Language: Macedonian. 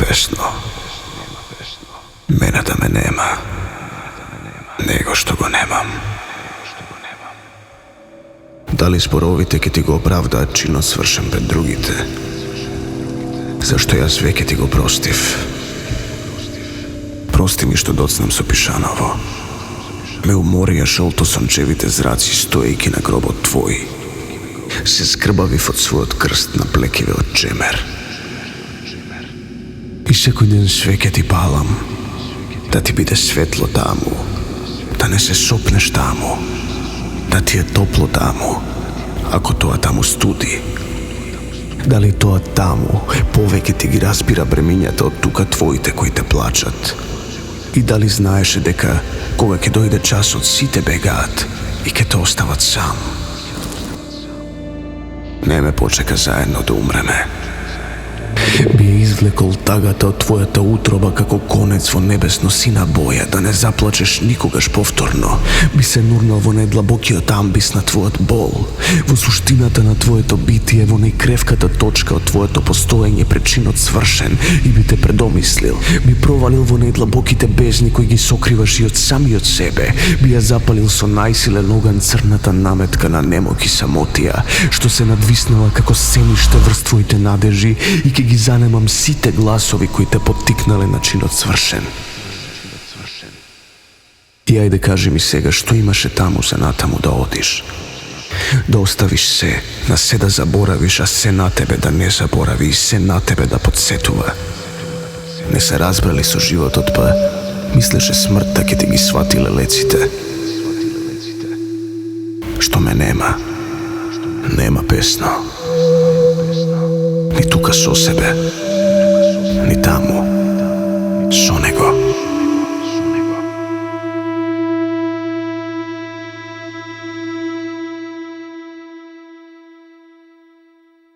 pesno. Mene da me nema, nego što go nemam. Da li zborovite ke ti go opravda čino svršen pred drugite? Zašto ja sve ke ti go prostiv? Prosti mi što docnam so pišanovo. Me umorija šolto sončevite zraci stojiki na grobo tvoji. Se skrbavi od svojot krst na plekive od čemer. I sekoj den sve ke ti palam, da ti bide svetlo tamo, da ne se sopneš tamo, da ti je toplo tamo, ako toa tamo studi. Da li toa tamo poveke ti gi raspira breminjata od tuka tvojite koji te plačat? I da li znaješe дека кога ќе дојде часот сите бегаат и ќе те остават сам? Не ме почека заедно да умреме. Би ја извлекол тагата од твојата утроба како конец во небесно сина боја, да не заплачеш никогаш повторно. Би се нурнал во најдлабокиот амбис на твојот бол, во суштината на твоето битие, во најкревката точка од твоето постоење пред чинот свршен, и би те предомислил. Би провалил во најдлабоките бездни кои ги сокриваш и од самиот себе. Би ја запалил со најсилен оган црната наметка на немок и самотија, што се надвиснала како сениште врз твоите надежи, и ќе ги занемам сите гласови кои те поттикнале на чинот свршен. И ајде кажи ми сега, што имаше таму за натаму да одиш? Да оставиш се да заборавиш, а се на тебе да не заборави и се на тебе да подсетува. Не се разбрали со животот, па мислеше смртта ќе ти ги свати лелеците. Што ме нема песно. Ни тука со себе, ни таму, со него.